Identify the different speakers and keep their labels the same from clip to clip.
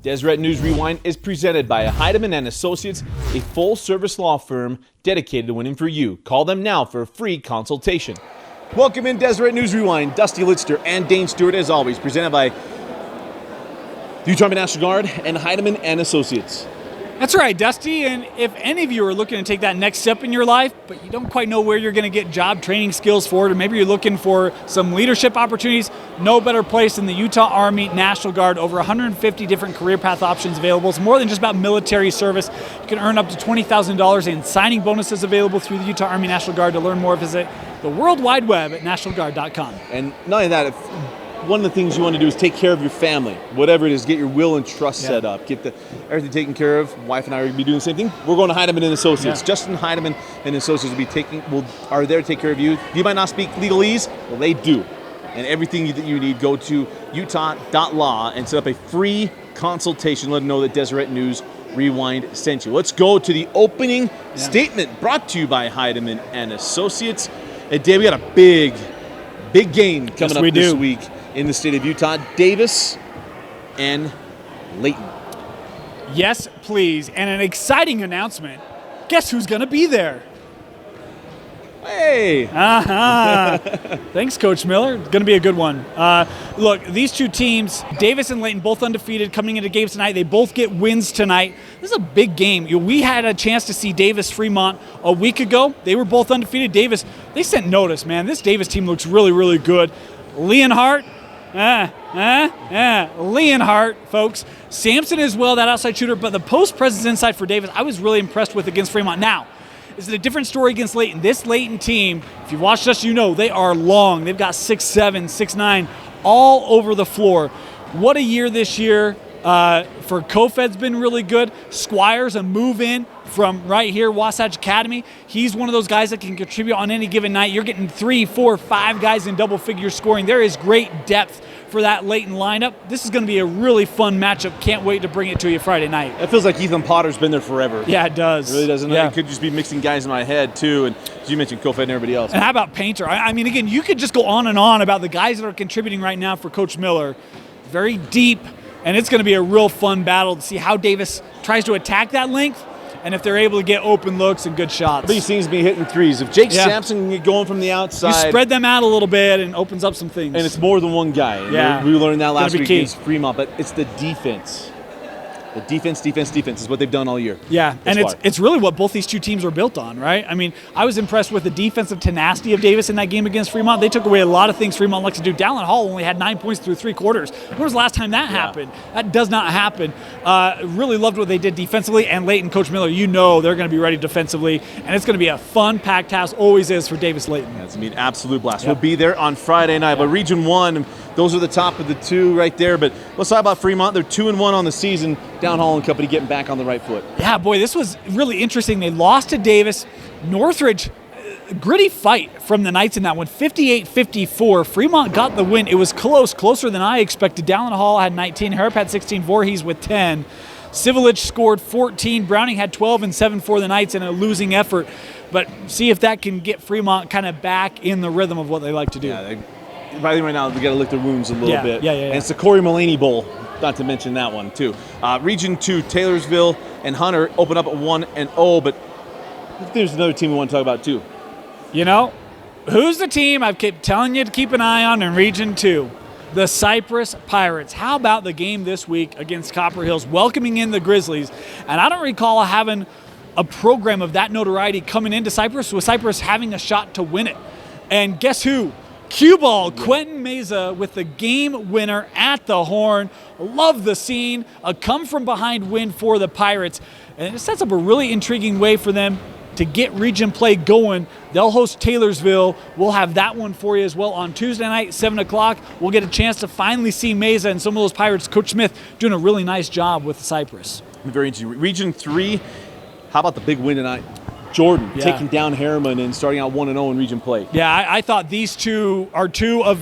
Speaker 1: Deseret News Rewind is presented by Heidemann and Associates, a full-service law firm dedicated to winning for you. Call them now for a free consultation. Welcome in Deseret News Rewind. Dusty Litster and Dane Stewart, as always, presented by the Utah Army National Guard and Heidemann and Associates.
Speaker 2: That's right, Dusty, and if any of you are looking to take that next step in your life, but you don't quite know where you're going to get job training skills for it, or maybe you're looking for some leadership opportunities, no better place than the Utah Army National Guard. Over 150 different career path options available. It's more than just about military service. You can earn up to $20,000 in signing bonuses available through the Utah Army National Guard. To learn more, visit the World Wide Web at nationalguard.com.
Speaker 1: And not only that, one of the things you want to do is take care of your family. Whatever it is, get your will and trust set up. Get everything taken care of. Wife and I are going to be doing the same thing. We're going to Heidemann and Associates. Justin Heidemann and Associates are there to take care of you. You might not speak legalese. Well, they do. And everything that you need, go to utah.law and set up a free consultation. Let them know that Deseret News Rewind sent you. Let's go to the opening statement brought to you by Heidemann and Associates. And Dave, we got a big game coming up this week in the state of Utah. Davis and Layton.
Speaker 2: Yes, please. And an exciting announcement. Guess who's going to be there?
Speaker 1: Hey!
Speaker 2: Thanks, Coach Miller. It's going to be a good one. Look, these two teams, Davis and Layton, both undefeated coming into games tonight. They both get wins tonight. This is a big game. We had a chance to see Davis Fremont a week ago. They were both undefeated. Davis, they sent notice, man. This Davis team looks really, really good. Leonhardt, Leonhardt, folks. Sampson as well, that outside shooter, but the post presence inside for Davis, I was really impressed with against Fremont. Now, is it a different story against Layton? This Layton team, if you've watched us, you know they are long. They've got 6'7", 6'9", all over the floor. What a year this year. For Kofed's been really good. Squires, a move in from right here, Wasatch Academy. He's one of those guys that can contribute on any given night. You're getting 3, 4, 5 guys in double figure scoring. There is great depth for that Layton lineup. This is going to be a really fun matchup. Can't wait to bring it to you Friday night.
Speaker 1: It feels like Ethan Potter's been there forever.
Speaker 2: Yeah, it does.
Speaker 1: It really doesn't.
Speaker 2: Yeah.
Speaker 1: It could just be mixing guys in my head, too. And as you mentioned, Kofed and everybody else.
Speaker 2: And how about Painter? I mean, again, you could just go on and on about the guys that are contributing right now for Coach Miller. Very deep. And it's going to be a real fun battle to see how Davis tries to attack that length and if they're able to get open looks and good shots.
Speaker 1: But he seems to be hitting threes. If Jake Sampson can get going from the outside.
Speaker 2: You spread them out a little bit and opens up some things.
Speaker 1: And it's more than one guy.
Speaker 2: Yeah.
Speaker 1: We learned that last week
Speaker 2: against
Speaker 1: Fremont, but it's the defense. The defense is what they've done all year.
Speaker 2: Yeah, and it's really what both these two teams are built on, right? I mean, I was impressed with the defensive tenacity of Davis in that game against Fremont. They took away a lot of things Fremont likes to do. Dallin Hall only had 9 points through 3 quarters. When was the last time that happened? That does not happen. Really loved what they did defensively, and Layton, Coach Miller, you know they're going to be ready defensively, and it's going to be a fun, packed house, always is for Davis Layton.
Speaker 1: It's going to be an absolute blast. We'll be there on Friday night, but Region 1, those are the top of the two right there. But let's talk about Fremont. They're 2-1 on the season. Down Hall and company getting back on the right foot. Yeah,
Speaker 2: boy, this was really interesting. They lost to Davis. Northridge, gritty fight from the Knights in that one, 58-54. Fremont got the win. It was closer than I expected. Dallin Hall had 19. Harrop had 16. Voorhees with 10. Civilich scored 14. Browning had 12 and 7 for the Knights in a losing effort. But see if that can get Fremont kind of back in the rhythm of what they like to do.
Speaker 1: Yeah, right now, we got to lick their wounds a little bit.
Speaker 2: Yeah.
Speaker 1: And it's the Corey Mullaney Bowl, not to mention that one, too. Region 2, Taylorsville and Hunter open up at 1-0, but there's another team we want to talk about, too.
Speaker 2: You know, who's the team I've kept telling you to keep an eye on in Region 2? The Cypress Pirates. How about the game this week against Copper Hills, welcoming in the Grizzlies? And I don't recall having a program of that notoriety coming into Cypress, with Cypress having a shot to win it. And guess who? Cue ball, Quentin Meza with the game winner at the horn. Love the scene. A come-from-behind win for the Pirates. And it sets up a really intriguing way for them to get region play going. They'll host Taylorsville. We'll have that one for you as well on Tuesday night, 7 o'clock. We'll get a chance to finally see Meza and some of those Pirates. Coach Smith doing a really nice job with Cypress.
Speaker 1: Very interesting. Region 3, how about the big win tonight? Jordan taking down Harriman and starting out 1-0 in region play.
Speaker 2: Yeah, I thought these two are two of,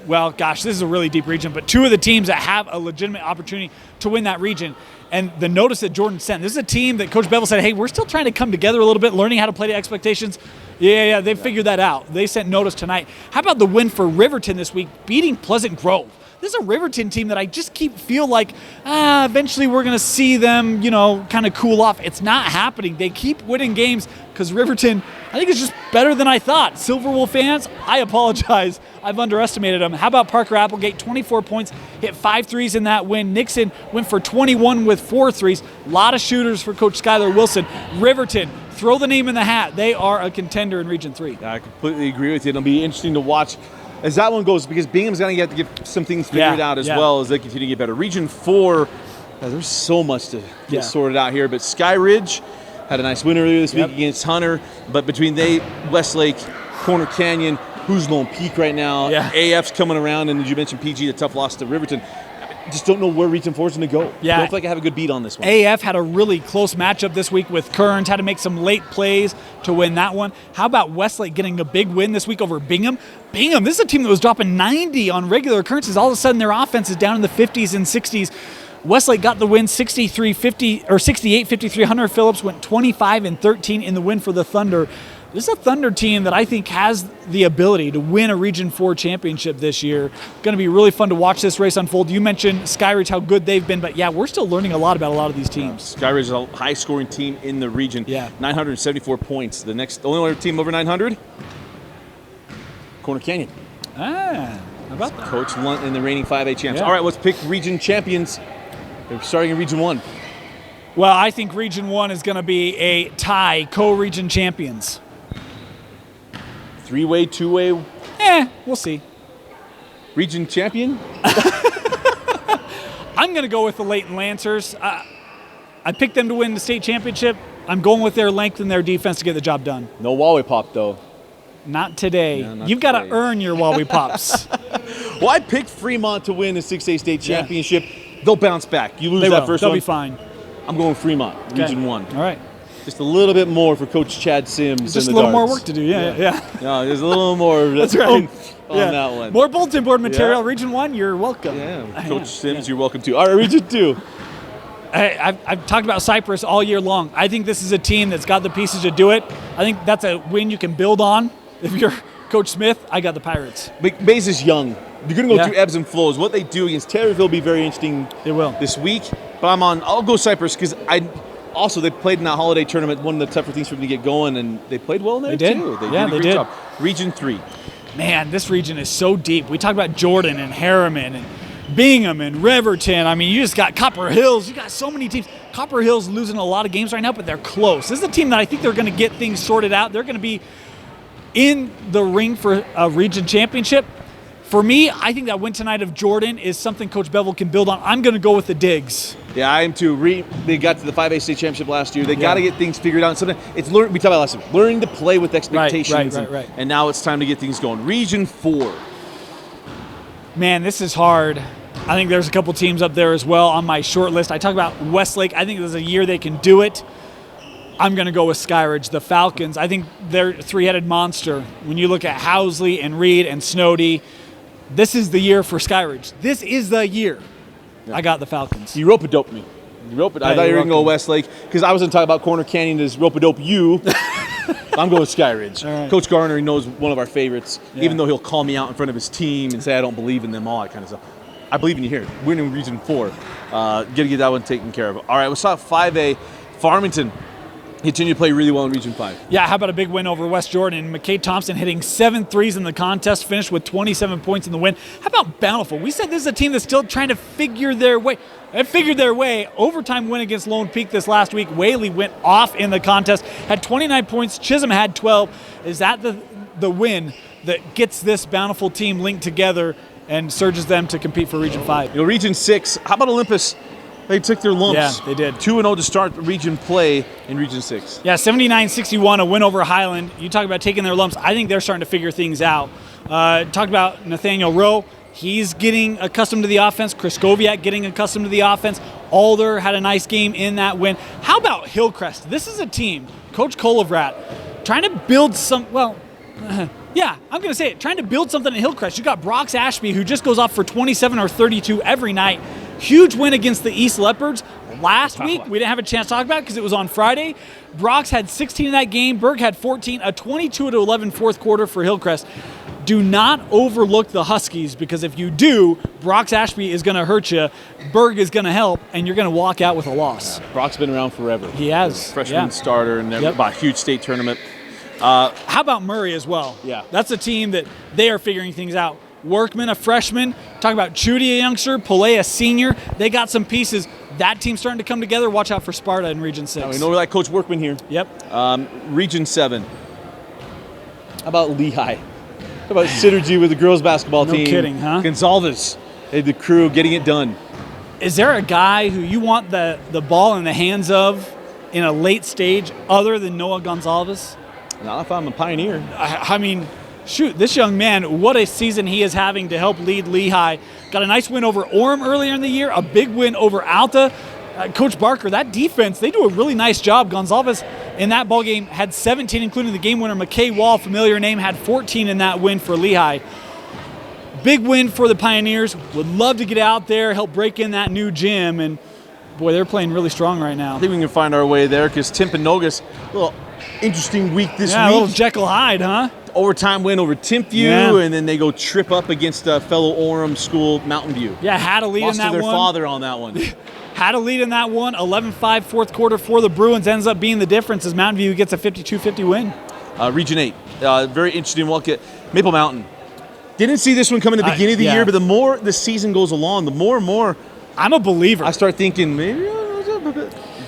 Speaker 2: well, gosh, this is a really deep region, but two of the teams that have a legitimate opportunity to win that region. And the notice that Jordan sent, this is a team that Coach Bevel said, hey, we're still trying to come together a little bit, learning how to play to expectations. They figured that out. They sent notice tonight. How about the win for Riverton this week, beating Pleasant Grove? This is a Riverton team that I just feel like eventually we're going to see them, kind of cool off. It's not happening. They keep winning games because Riverton, I think, is just better than I thought. Silverwolf fans, I apologize. I've underestimated them. How about Parker Applegate? 24 points, hit 5 threes in that win. Nixon went for 21 with 4 threes. A lot of shooters for Coach Skylar Wilson. Riverton, throw the name in the hat. They are a contender in Region 3.
Speaker 1: I completely agree with you. It'll be interesting to watch as that one goes, because Bingham's going to have to get some things figured out as well as they continue to get better. Region 4, there's so much to get sorted out here, but Sky Ridge had a nice win earlier this week against Hunter, but between Westlake, Corner Canyon, who's Lone Peak right now, AF's coming around, and as you mentioned, PG, the tough loss to Riverton. Just don't know where Region 4 is going to go.
Speaker 2: Yeah.
Speaker 1: Don't feel like I have a good beat on this one.
Speaker 2: AF had a really close matchup this week with Kearns, had to make some late plays to win that one. How about Westlake getting a big win this week over Bingham? Bingham, this is a team that was dropping 90 on regular occurrences. All of a sudden, their offense is down in the 50s and 60s. Westlake got the win 68-53. Hunter Phillips went 25-13 in the win for the Thunder. This is a Thunder team that I think has the ability to win a Region 4 championship this year. Going to be really fun to watch this race unfold. You mentioned Skyridge, how good they've been, but we're still learning a lot about a lot of these teams.
Speaker 1: Skyridge is a high-scoring team in the region. 974 points. The only other team over 900, Corner Canyon.
Speaker 2: How about that?
Speaker 1: Coach Lunt and the reigning 5A champs. All right, let's pick region champions. They're starting in Region 1.
Speaker 2: Well, I think Region 1 is going to be a tie, co-region champions.
Speaker 1: 3-way, 2-way?
Speaker 2: We'll see.
Speaker 1: Region champion?
Speaker 2: I'm going to go with the Layton Lancers. I picked them to win the state championship. I'm going with their length and their defense to get the job done.
Speaker 1: No Wally Pop, though.
Speaker 2: Not today.
Speaker 1: No, not
Speaker 2: You've got
Speaker 1: today.
Speaker 2: to earn your Wally Pops.
Speaker 1: Well, I picked Fremont to win the 6A state championship. They'll bounce back. You lose
Speaker 2: They
Speaker 1: that
Speaker 2: will.
Speaker 1: first
Speaker 2: They'll
Speaker 1: one.
Speaker 2: be fine.
Speaker 1: I'm going Fremont, Region 1.
Speaker 2: All right.
Speaker 1: Just a little bit more for Coach Chad Sims.
Speaker 2: Just
Speaker 1: in
Speaker 2: a
Speaker 1: the
Speaker 2: little more
Speaker 1: darts.
Speaker 2: work to do. Yeah.
Speaker 1: No, there's a little more.
Speaker 2: That's right.
Speaker 1: On that one.
Speaker 2: More bulletin board material. Region 1, you're welcome.
Speaker 1: Yeah. Coach Sims, you're welcome to. All right, Region 2.
Speaker 2: I've talked about Cypress all year long. I think this is a team that's got the pieces to do it. I think that's a win you can build on. If you're Coach Smith, I got the Pirates.
Speaker 1: Mays is young. You're going to go through ebbs and flows. What they do against Taylorville will be very interesting this week. But I'll go Cypress because they played in that holiday tournament, one of the tougher things for them to get going, and they played well in there too. They did a great job. Region 3.
Speaker 2: Man, this region is so deep. We talk about Jordan and Harriman and Bingham and Riverton. I mean, you just got Copper Hills. You got so many teams. Copper Hills losing a lot of games right now, but they're close. This is a team that I think they're going to get things sorted out. They're going to be in the ring for a region championship. For me, I think that win tonight of Jordan is something Coach Bevel can build on. I'm going to go with the Digs.
Speaker 1: Yeah, I am too. They got to the 5A state championship last year. They got to get things figured out. Sometimes we talked about last time, learning to play with expectations.
Speaker 2: Right.
Speaker 1: And now it's time to get things going. Region 4.
Speaker 2: Man, this is hard. I think there's a couple teams up there as well on my short list. I talk about Westlake. I think there's a year they can do it. I'm going to go with Skyridge, the Falcons. I think they're a three-headed monster. When you look at Housley and Reed and Snowdy, this is the year for Skyridge. This is the year. Yeah. I got the Falcons.
Speaker 1: You rope-a-doped me. I thought you were going to go Westlake because I was going to talk about Corner Canyon as rope-a-dope you. I'm going with Skyridge.
Speaker 2: Right.
Speaker 1: Coach Garner knows one of our favorites, even though he'll call me out in front of his team and say I don't believe in them, all that kind of stuff. I believe in you here. We're in Region 4. Got to get that one taken care of. All right, let's talk 5A. Farmington continue to play really well in Region 5.
Speaker 2: Yeah, how about a big win over West Jordan? McKay Thompson hitting 7 threes in the contest, finished with 27 points in the win. How about Bountiful? We said this is a team that's still trying to figure their way. They figured their way. Overtime win against Lone Peak this last week. Whaley went off in the contest, had 29 points. Chisholm had 12. Is that the win that gets this Bountiful team linked together and surges them to compete for Region 5?
Speaker 1: Region 6, how about Olympus? They took their lumps.
Speaker 2: Yeah, they did.
Speaker 1: 2-0 to start region play in Region 6.
Speaker 2: Yeah, 79-61, a win over Highland. You talk about taking their lumps. I think they're starting to figure things out. Talked about Nathaniel Rowe. He's getting accustomed to the offense. Kraskowiak getting accustomed to the offense. Alder had a nice game in that win. How about Hillcrest? This is a team, Coach Kolovrat, trying to build some, yeah, I'm going to say it. Trying to build something at Hillcrest. You got Brox Ashby, who just goes off for 27 or 32 every night. Huge win against the East Leopards. Last week, we didn't have a chance to talk about it because it was on Friday. Brox had 16 in that game. Berg had 14. A 22-11 fourth quarter for Hillcrest. do not overlook the Huskies, because if you do, Brock Ashby is going to hurt you, Berg is going to help, and you're going to walk out with a loss.
Speaker 1: Brock's been around forever.
Speaker 2: He has.
Speaker 1: Freshman starter and a huge state tournament.
Speaker 2: How about Murray as well?
Speaker 1: Yeah.
Speaker 2: That's a team that they are figuring things out. Workman, a freshman. Talk about Chudy, a youngster. Pillay, a senior. They got some pieces. That team's starting to come together. Watch out for Sparta in Region 6.
Speaker 1: We know we like Coach Workman here.
Speaker 2: Yep.
Speaker 1: Region 7. How about Lehigh? How about synergy with the girls basketball team?
Speaker 2: No kidding, huh?
Speaker 1: Gonzalez, the crew getting it done.
Speaker 2: Is there a guy who you want the ball in the hands of in a late stage other than Noah Gonzalez?
Speaker 1: Not if I'm a Pioneer.
Speaker 2: I mean, shoot, this young man, what a season he is having to help lead Lehigh. Got a nice win over Orem earlier in the year, a big win over Alta. Coach Barker, that defense, they do a really nice job. Gonzalez in that ball game had 17, including the game winner. McKay Wall, familiar name, had 14 in that win for Lehigh. Big win for the Pioneers. Would love to get out there, help break in that new gym, and boy, they're playing really strong right now.
Speaker 1: I think we can find our way there because Timpanogos, a little interesting week this week.
Speaker 2: A little Jekyll Hyde, huh?
Speaker 1: Overtime win over Timpview, and then they go trip up against a fellow Orem school, Mountain View.
Speaker 2: Yeah, had a lead
Speaker 1: Lost
Speaker 2: in that
Speaker 1: to their
Speaker 2: one.
Speaker 1: father on that one.
Speaker 2: Had a lead in that one. 11-5 fourth quarter for the Bruins. Ends up being the difference as Mountain View gets a 52-50 win.
Speaker 1: Region 8. Very interesting look at Maple Mountain. Didn't see this one coming at the beginning of the year, but the more the season goes along, the more and more
Speaker 2: I'm a believer.
Speaker 1: I start thinking, maybe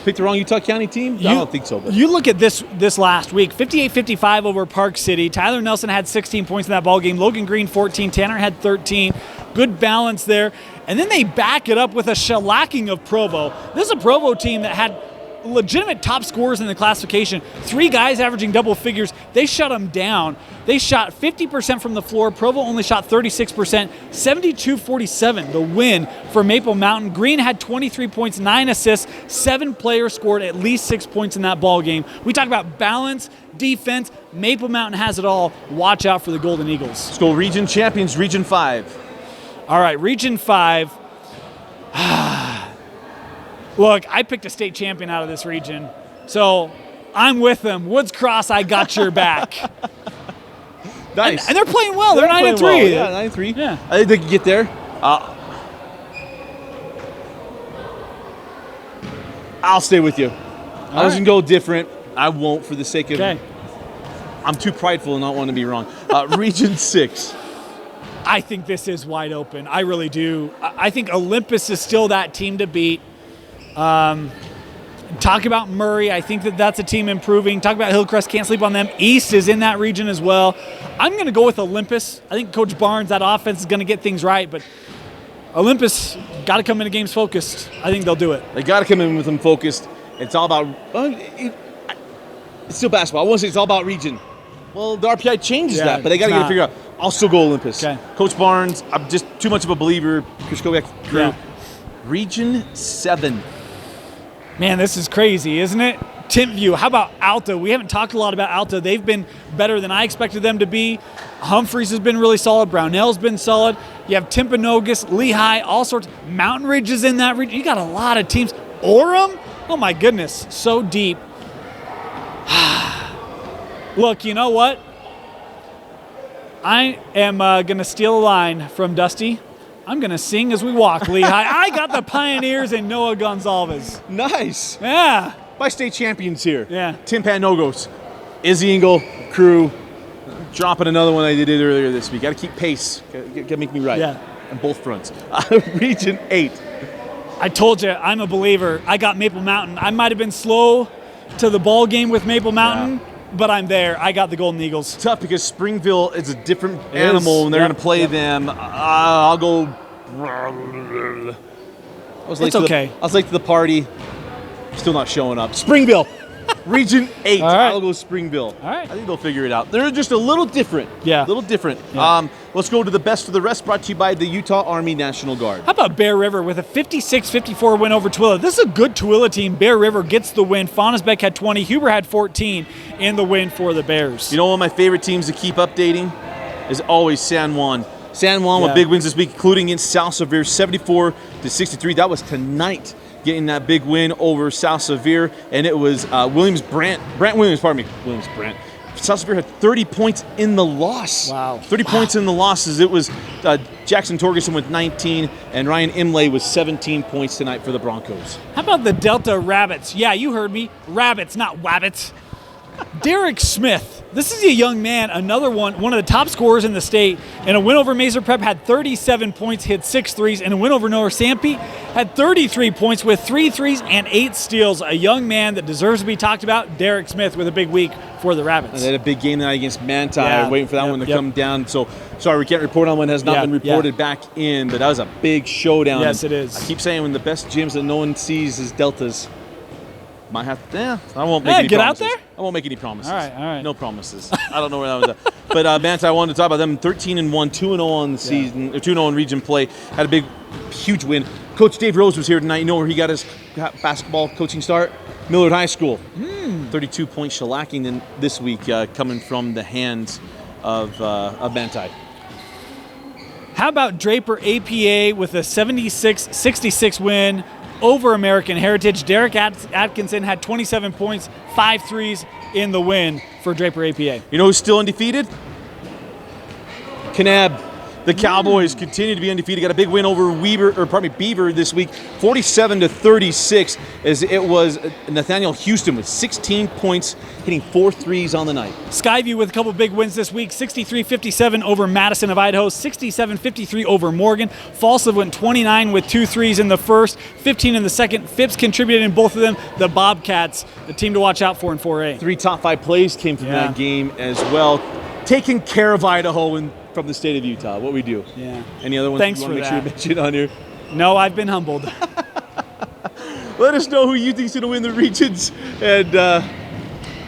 Speaker 1: picked the wrong Utah County team? I don't think so. But.
Speaker 2: You look at this last week, 58-55 over Park City. Tyler Nelson had 16 points in that ball game. Logan Green 14. Tanner had 13. Good balance there. And then they back it up with a shellacking of Provo. This is a Provo team that had legitimate top scorers in the classification. 3 guys averaging double figures. They shut them down. They shot 50% from the floor. Provo only shot 36%. 72-47, the win for Maple Mountain. Green had 23 points, 9 assists. 7 players scored at least 6 points in that ball game. We talk about balance, defense. Maple Mountain has it all. Watch out for the Golden Eagles.
Speaker 1: Let's go region champions, Region 5.
Speaker 2: All right, Region 5. Look, I picked a state champion out of this region, so I'm with them. Woods Cross, I got your back.
Speaker 1: Nice.
Speaker 2: And they're playing well. They're 9-3.
Speaker 1: Well. Yeah, 9-3.
Speaker 2: Yeah.
Speaker 1: I think they can get there. I'll stay with you. I was going to go different. I won't for the sake of it. I'm too prideful and not want to be wrong. Region 6.
Speaker 2: I think this is wide open. I really do. I think Olympus is still that team to beat. Talk about Murray. I think that's a team improving. Talk about Hillcrest. Can't sleep on them. East is in that region as well. I'm going to go with Olympus. I think Coach Barnes, that offense is going to get things right, but Olympus got to come into games focused. I think they'll do it.
Speaker 1: They got to come in with them focused. It's all about it's still basketball. I want to say it's all about region. Well, the RPI changes that, but they got to get it figured out. I'll still go Olympus.
Speaker 2: Okay.
Speaker 1: Coach Barnes, I'm just too much of a believer. Kushkoviak crew.
Speaker 2: Yeah.
Speaker 1: Region 7.
Speaker 2: Man, this is crazy, isn't it? Timpview. How about Alta? We haven't talked a lot about Alta. They've been better than I expected them to be. Humphreys has been really solid. Brownell's been solid. You have Timpanogos, Lehigh, all sorts. Mountain Ridge is in that region. You got a lot of teams. Orem? Oh, my goodness. So deep. Look, you know what? I am going to steal a line from Dusty. I'm going to sing as we walk, Lehigh. I got the Pioneers and Noah Gonzalez.
Speaker 1: Nice.
Speaker 2: Yeah.
Speaker 1: My state champions here.
Speaker 2: Yeah.
Speaker 1: Timpanogos, Izzy Engel, crew, dropping another one I did earlier this week. Got to keep pace. Got to make me right.
Speaker 2: Yeah.
Speaker 1: On both fronts. Region 8.
Speaker 2: I told you, I'm a believer. I got Maple Mountain. I might have been slow to the ball game with Maple Mountain, but I'm there. I got the Golden Eagles.
Speaker 1: Tough because Springville is a different animal, and they're going to play them. I'll go. I was late to the party. Still not showing up. Springville, Region 8.
Speaker 2: All right.
Speaker 1: I'll go Springville.
Speaker 2: All right.
Speaker 1: I think they'll figure it out. They're just a little different.
Speaker 2: Yeah.
Speaker 1: A little different.
Speaker 2: Yeah.
Speaker 1: Let's go to the best of the rest, brought to you by the Utah Army National Guard.
Speaker 2: How about Bear River with a 56-54 win over Tooele? This is a good Tooele team. Bear River gets the win. Faunusbeck had 20. Huber had 14 in the win for the Bears.
Speaker 1: You know, one of my favorite teams to keep updating is always San Juan. San Juan with big wins this week, including against South Sevier, 74-63. That was tonight, getting that big win over South Sevier, and it was Brant Williams, South Superior had 30 points in the loss.
Speaker 2: Wow.
Speaker 1: 30 points in the losses. It was Jackson Torgerson with 19 and Ryan Imlay with 17 points tonight for the Broncos.
Speaker 2: How about the Delta Rabbits? Yeah, you heard me. Rabbits, not wabbits. Derek Smith. This is a young man, another one of the top scorers in the state. In a win over Mazer Prep, had 37 points, hit 6 threes. In a win over North Sanpete, had 33 points with 3 threes and 8 steals. A young man that deserves to be talked about, Derek Smith, with a big week for the Rabbits.
Speaker 1: And they had a big game tonight against Manti. Waiting for that one to come down. So, sorry, we can't report on one. Has not been reported back in, but that was a big showdown.
Speaker 2: Yes, it is.
Speaker 1: I keep saying when the best gyms that no one sees is Deltas. Might have to, I won't make any
Speaker 2: get
Speaker 1: promises.
Speaker 2: out there?
Speaker 1: I won't make any promises.
Speaker 2: All right.
Speaker 1: No promises. I don't know where that was at. But Manti, I wanted to talk about them. 13-1, 2-0 on the season, or 2-0 in region play. Had a big, huge win. Coach Dave Rose was here tonight. You know where he got his basketball coaching start? Millard High School. 32-point shellacking in this week, coming from the hands of Manti.
Speaker 2: How about Draper APA with a 76-66 win over American Heritage? Derek Atkinson had 27 points, 5 threes in the win for Draper APA.
Speaker 1: You know who's still undefeated? Kanab. The Cowboys continue to be undefeated. Got a big win over Beaver this week, 47-36, as it was Nathaniel Houston with 16 points, hitting 4 threes on the night.
Speaker 2: Skyview with a couple big wins this week, 63-57 over Madison of Idaho, 67-53 over Morgan. Falsa went 29 with 2 threes in the first, 15 in the second. Phipps contributed in both of them. The Bobcats, the team to watch out for in 4A.
Speaker 1: 3 top 5 plays came from that game as well. Taking care of Idaho from the state of Utah. What we do.
Speaker 2: Yeah.
Speaker 1: Any other ones
Speaker 2: Thanks
Speaker 1: you
Speaker 2: for
Speaker 1: want to make
Speaker 2: that.
Speaker 1: sure you mention on here?
Speaker 2: No, I've been humbled.
Speaker 1: Let us know who you think's going to win the regions, and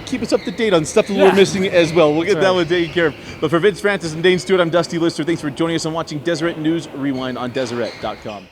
Speaker 1: keep us up to date on stuff that we're missing as well. We'll get that one taken care of. But for Vince Francis and Dane Stewart, I'm Dusty Lister. Thanks for joining us and watching Deseret News Rewind on Deseret.com.